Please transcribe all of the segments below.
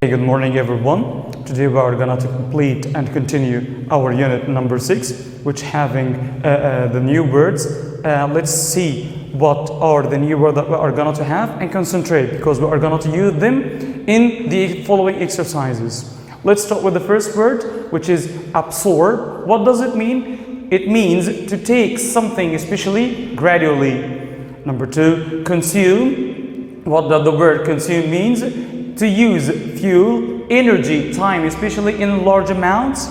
Good morning, everyone. Today we are going to complete and continue our unit number 6, which having the new words. Let's see what are the new words that we are going to have and concentrate, because we are going to use them in the following exercises. Let's start with the first word, which is absorb. What does it mean? It means to take something, especially gradually. Number 2, consume. What does the word consume means? To use fuel, energy, time, especially in large amounts.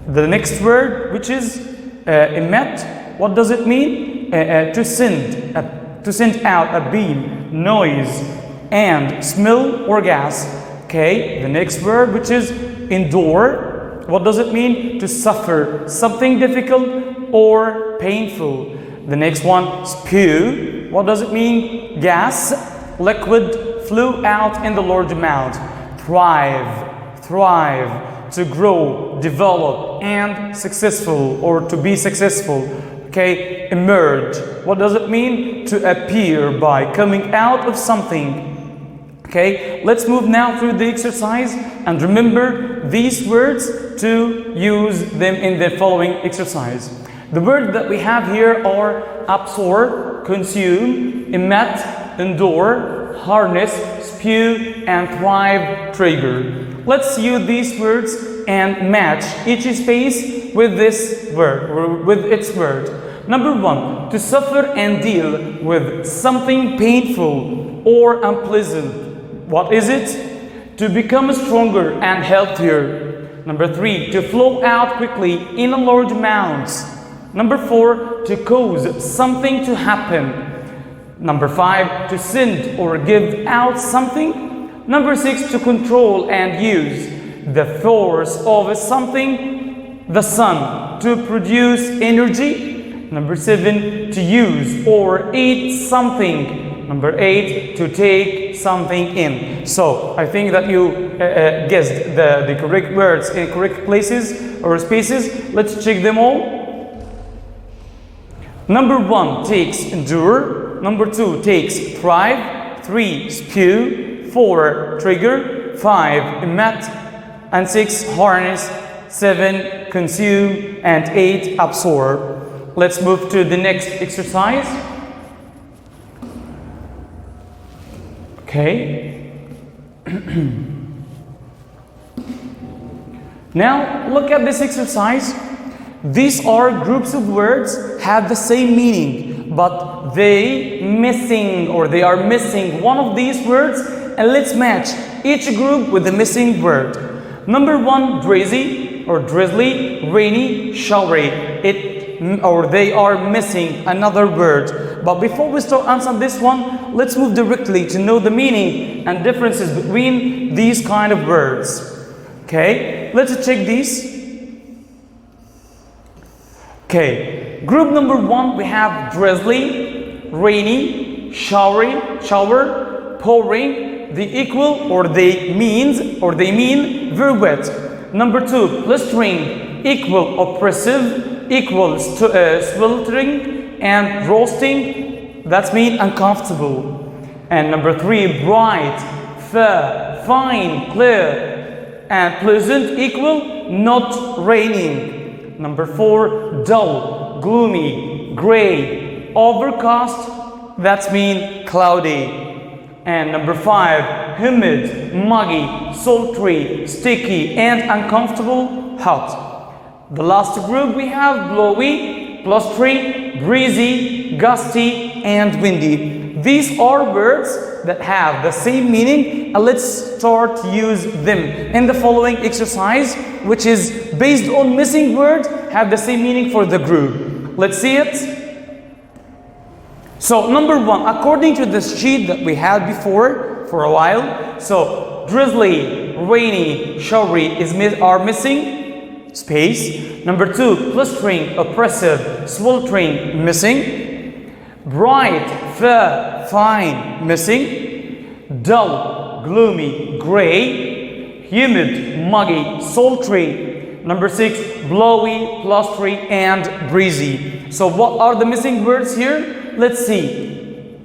The next word, which is emit. What does it mean? To send out a beam, noise, and smell or gas. Okay. The next word, which is endure. What does it mean? To suffer something difficult or painful. The next one, spew. What does it mean? Gas, liquid, flew out in the large amount. Thrive, to grow, develop, and successful, or to be successful. Okay, emerge. What does it mean? To appear by coming out of something. Okay, let's move now through the exercise and remember these words to use them in the following exercise. The words that we have here are absorb, consume, emit, endure, harness, spew, and thrive, trigger. Let's use these words and match each space with this word, or with its word. Number 1, to suffer and deal with something painful or unpleasant. What is it? To become stronger and healthier. Number 3, to flow out quickly in large amounts. Number 4, to cause something to happen. Number 5, to send or give out something. Number 6, to control and use the force of something, the sun, to produce energy. Number 7, to use or eat something. Number 8, to take something in. So, I think that you guessed the correct words in correct places or spaces. Let's check them all. Number 1 takes endure. Number 2 takes thrive. 3 spew. 4 trigger. 5 emit. And 6 harness. 7 consume. And 8 absorb. Let's move to the next exercise. Okay. Now look at this exercise. These are groups of words have the same meaning, but they are missing one of these words, and let's match each group with the missing word. Number 1, drizzly or drizzly, rainy, showery. They are missing another word. But before we start answering this one, let's move directly to know the meaning and differences between these kind of words. Okay, let's check these. Okay, group number 1, we have drizzly, rainy, shower, pouring. They equal or they mean very wet. Number 2, blistering, equal oppressive, equal sweltering, and roasting. That means uncomfortable. And number 3, bright, fair, fine, clear, and pleasant, equal not raining. Number 4, dull, gloomy, gray, overcast. That means cloudy. And number 5, humid, muggy, sultry, sticky, and uncomfortable, hot. The last group we have blowy, blustery, breezy, gusty, and windy. These are words that have the same meaning, and let's start to use them in the following exercise, which is based on missing words have the same meaning for the group. Let's see it. So number 1, according to this sheet that we had before for a while, so drizzly, rainy, showery are missing space. Number 2, blistering, oppressive, sweltering, missing. Bright, fair, fine, missing. Dull, gloomy, gray. Humid, muggy, sultry. Number 6, blowy, blustery, and breezy. So what are the missing words here? Let's see.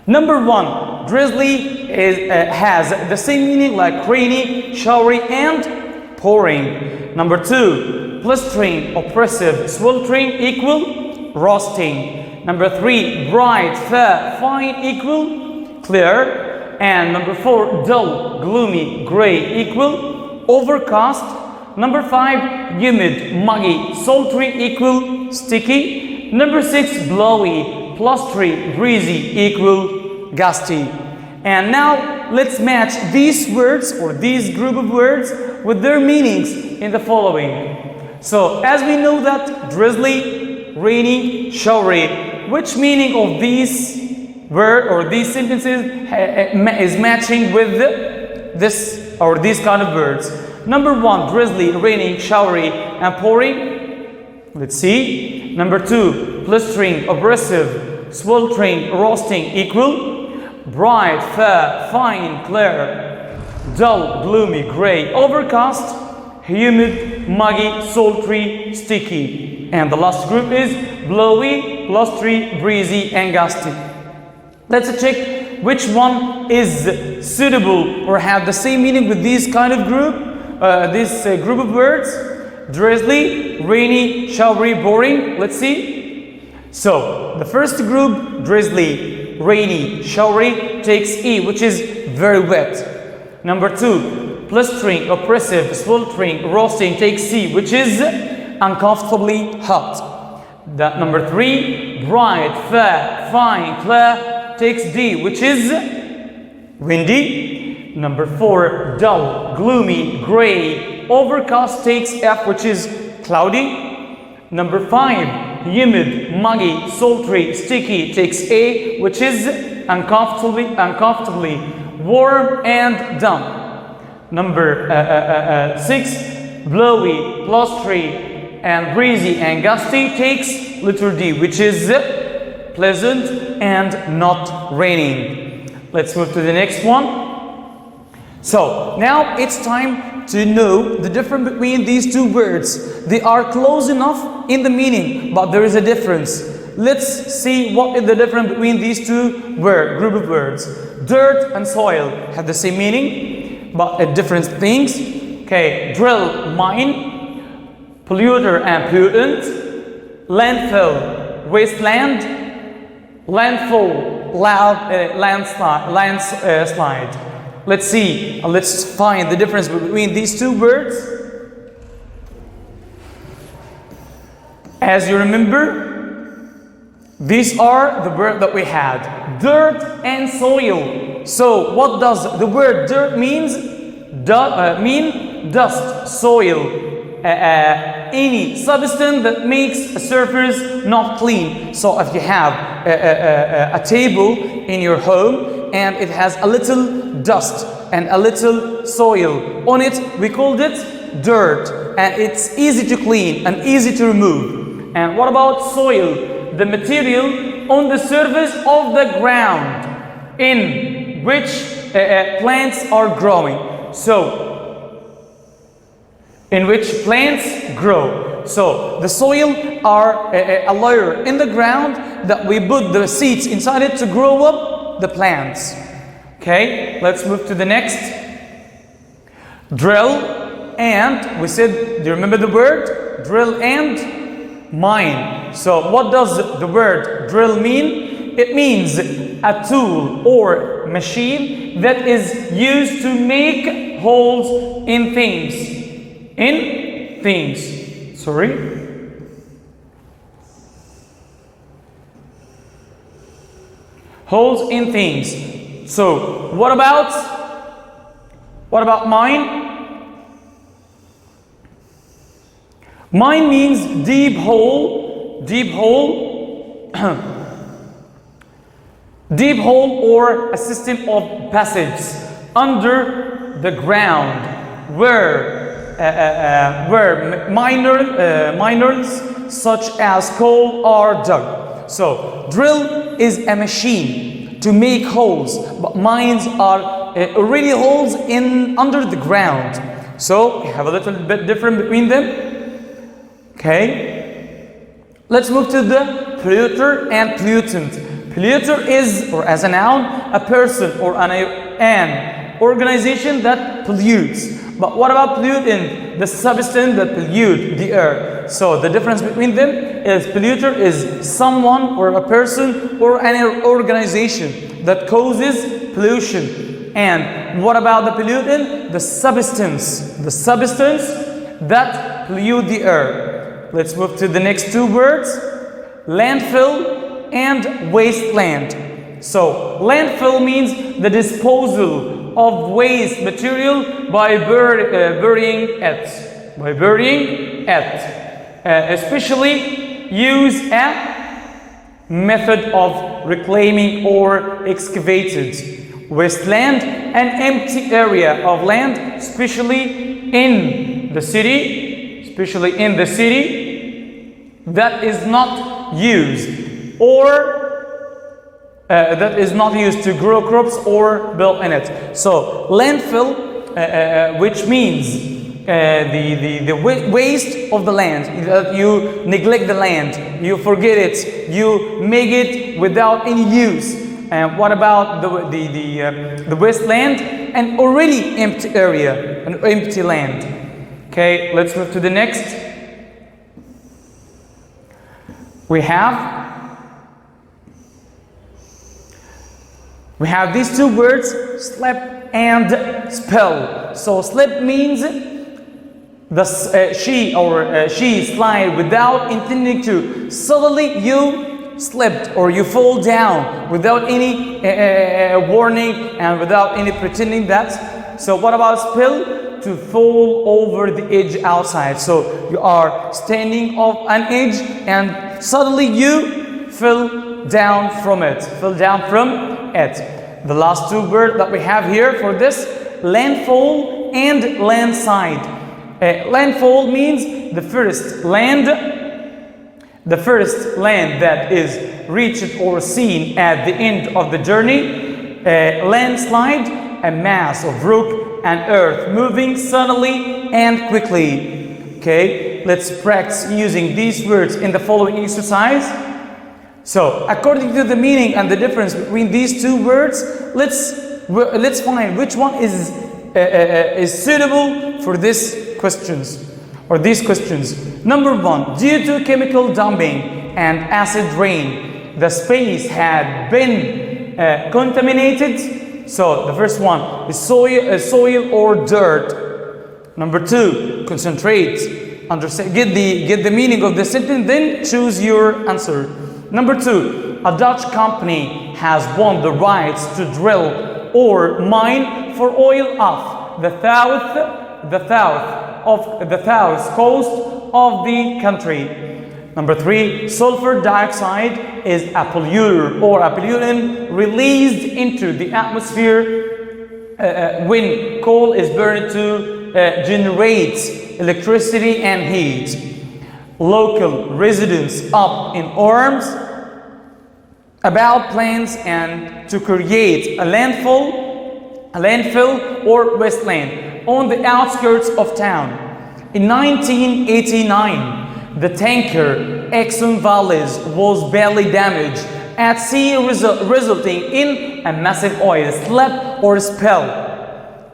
Number 1, drizzly has the same meaning like rainy, showery, and pouring. Number 2, blistering, oppressive, sweltering equal roasting. Number 3, bright, fair, fine equal clear. And number 4, dull, gloomy, gray equal overcast. Number 5, humid, muggy, sultry equal sticky. Number 6, blowy, blustery, breezy equal gusty. And now let's match these words or these group of words with their meanings in the following. So as we know that drizzly, rainy, showery, which meaning of these word or these sentences is matching with this or these kind of words? Number 1, drizzly, raining, showery, and pouring. Let's see. Number 2, blistering, oppressive, sweltering, roasting equal bright, fair, fine, clear, dull, gloomy, gray, overcast, humid, muggy, sultry, sticky. And the last group is blowy, blustery, breezy, and gusty. Let's check which one is suitable or have the same meaning with these kind of group. This group of words: drizzly, rainy, showery, boring. Let's see. So the first group, drizzly, rainy, showery, takes E, which is very wet. Number 2, blistering, oppressive, sweltering, roasting, takes C, which is uncomfortably hot. That number 3, bright, fair, fine, clear, takes D, which is windy. Number 4, dull, gloomy, gray, overcast, takes F, which is cloudy. Number 5, humid, muggy, sultry, sticky, takes A, which is uncomfortably warm and damp. Number 6, blowy, blustery, and breezy and gusty, takes letter D, which is pleasant and not raining. Let's move to the next one. So now it's time to know the difference between these two words. They are close enough in the meaning, but there is a difference. Let's see what is the difference between these two group of words. Dirt and soil have the same meaning, but different things. Okay, drill, mine, polluter and pollutant, landfill, wasteland, landfall, landslide. Let's see, let's find the difference between these two words. As you remember, these are the words that we had: dirt and soil. So what does the word dirt mean? Dust, soil, any substance that makes a surface not clean. So if you have a table in your home and it has a little dust and a little soil on it, we called it dirt, and it's easy to clean and easy to remove. And what about soil? The material on the surface of the ground in which plants are growing. So in which plants grow. So the soil are a layer in the ground that we put the seeds inside it to grow up the plants. Okay, let's move to the next. Drill and, we said, do you remember the word? Drill and mine. So what does the word drill mean? It means a tool or machine that is used to make holes in things. Holes in things. So what about mine? Mine means deep hole, deep hole or a system of passage under the ground where minerals such as coal are dug. So drill is a machine to make holes, but mines are already holes under the ground. So we have a little bit different between them. Okay, let's move to the polluter and pollutant. Polluter is, or as a noun, a person or an an organization that pollutes. But what about pollutant? The substance that pollute the air. So the difference between them is polluter is someone or a person or an organization that causes pollution. And what about the pollutant? The substance that pollute the air. Let's move to the next two words, landfill and wasteland. So landfill means the disposal of waste material by burying it. Especially use a method of reclaiming or excavated. Wasteland, an empty area of land, especially in the city, that is not used or that is not used to grow crops or build in it. So landfill, which means the waste of the land, that you neglect the land, you forget it, you make it without any use. And what about the wasteland? An already empty area, an empty land. Okay, let's move to the next. We have these two words, slip and spill. So slip means she slide without intending to. Suddenly you slipped or you fall down without any warning and without any pretending that. So what about spill? To fall over the edge outside. So you are standing off an edge and suddenly you fell down from it. The last two words that we have here for this, landfall and landslide. Landfall means the first land that is reached or seen at the end of the journey. Landslide, a mass of rock and earth moving suddenly and quickly. Okay, let's practice using these words in the following exercise. So, according to the meaning and the difference between these two words, let's find which one is suitable for these questions. Number one, due to chemical dumping and acid rain, the space had been contaminated. So the first one is soil or dirt. Number two, concentrate. Understand, get the meaning of the sentence, then choose your answer. Number two, a Dutch company has won the rights to drill or mine for oil off the south coast of the country. Number three, sulfur dioxide is a polluter or a pollutant released into the atmosphere when coal is burned to generate electricity and heat. Local residents up in arms about plans and to create a landfill or wasteland on the outskirts of town. In 1989, the tanker Exxon Valdez was badly damaged at sea, resulting in a massive oil slip or spill.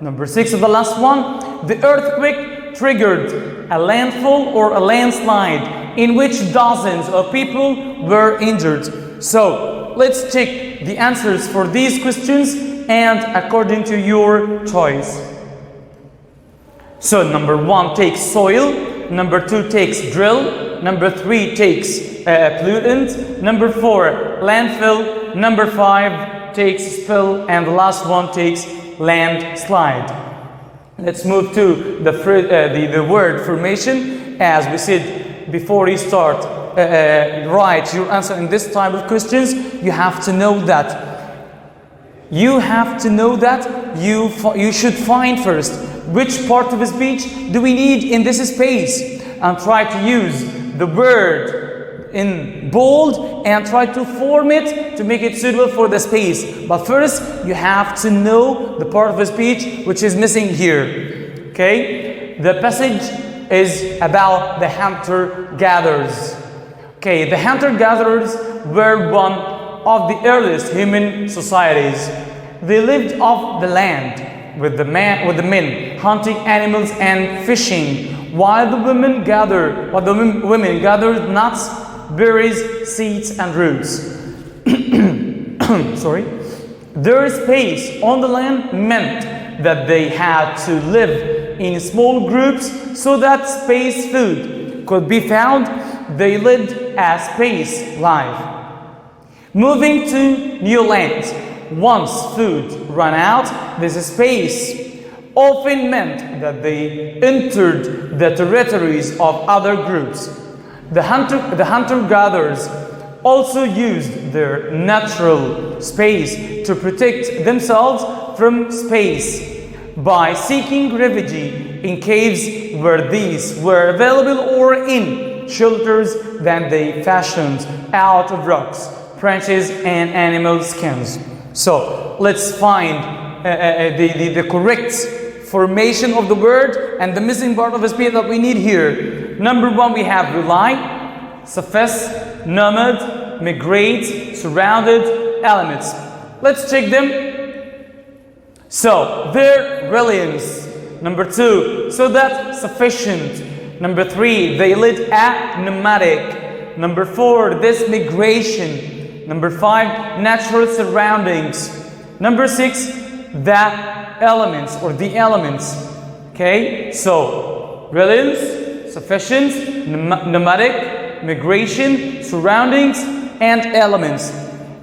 Number six, the last one, the earthquake triggered a landfall or a landslide in which dozens of people were injured. So let's check the answers for these questions and according to your choice. So number one takes soil, number two takes drill, number three takes pollutant, number four landfill, number five takes spill, and the last one takes landslide. Let's move to the word formation. As we said before you start, write your answer in this type of questions. You have to know that you should find first which part of the speech do we need in this space and try to use the word in bold and try to form it to make it suitable for the space. But first you have to know the part of the speech which is missing here. Okay, the passage is about the hunter-gatherers. Okay, the hunter-gatherers were one of the earliest human societies. They lived off the land with the men hunting animals and fishing, while the women gathered nuts, berries, seeds, and roots. Sorry. Their space on the land meant that they had to live in small groups so that space food could be found. They lived a space life. Moving to new lands, once food ran out, this space often meant that they entered the territories of other groups. The hunter-gatherers also used their natural space to protect themselves from space by seeking refuge in caves where these were available or in shelters that they fashioned out of rocks, branches, and animal skins. So let's find the correct formation of the word and the missing part of the speech that we need here. Number one, we have rely, suffice, nomad, migrate, surrounded, elements. Let's check them. So, their reliance. Number two, so that sufficient. Number three, they led a nomadic. Number four, this migration. Number five, natural surroundings. Number six, the elements or the elements. Okay, so reliance, sufficient, nomadic, migration, surroundings, and elements.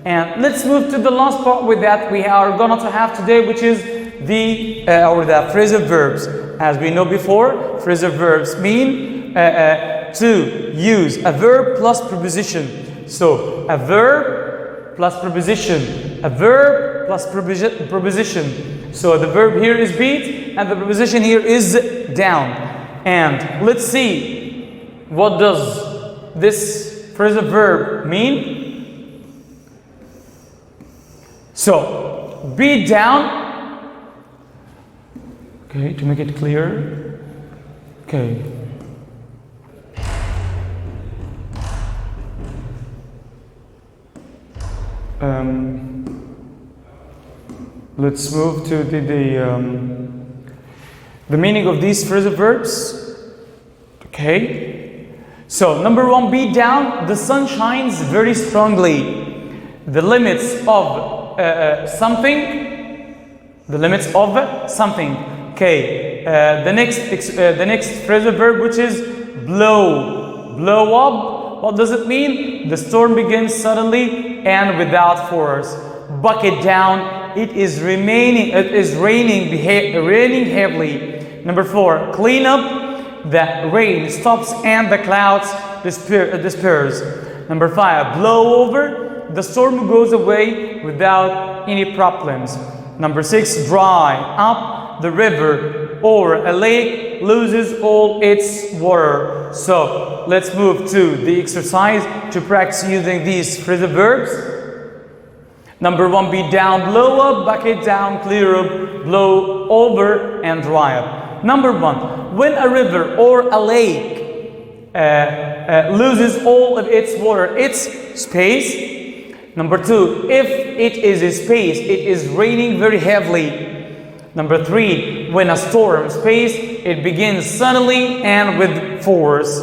And let's move to the last part with that we are going to have today, which is the phrasal verbs. As we know before, phrasal verbs mean to use a verb plus preposition. So a verb plus preposition, a verb plus preposition. So the verb here is beat and the preposition here is down. And let's see, what does this phrasal verb mean? So, beat down. Okay, to make it clear. Okay. Let's move to the meaning of these phrasal verbs. Okay. So, number one, beat down. The sun shines very strongly. The limits of something. The limits of something. Okay. The next phrasal verb, which is blow. Blow up. What does it mean? The storm begins suddenly and without force. Bucket down. It is raining heavily. Number four, clean up. The rain stops and the clouds disperse. Number five, blow over. The storm goes away without any problems. Number six, dry up. The river or a lake loses all its water. So let's move to the exercise to practice using these phrasal verbs. Number one, beat down, blow up, bucket down, clear up, blow over, and dry up. Number one, when a river or a lake loses all of its water, its space. Number two, if it is a space, it is raining very heavily. Number three, when a storm space, it begins suddenly and with force.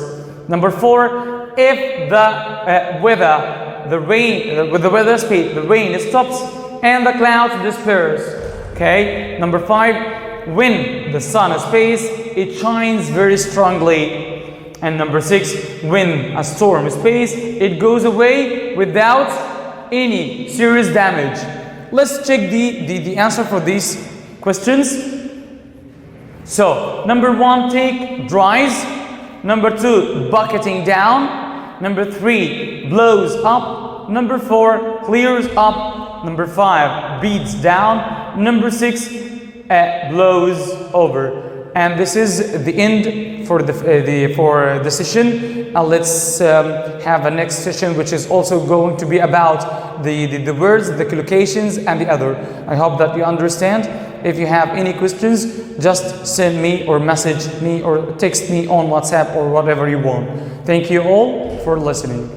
Number four, if the weather space, the rain stops and the clouds disperse. Okay. Number five, when the sun space, it shines very strongly. And number six, when a storm space, it goes away without any serious damage. Let's check the answer for these questions. So, number one, take dries. Number two, bucketing down. Number three, blows up. Number four, clears up. Number five, beats down. Number six, blows over. And this is the end for the session. Let's have a next session, which is also going to be about the words, the collocations, and the other. I hope that you understand. If you have any questions, just send me or message me or text me on WhatsApp or whatever you want. Thank you all for listening.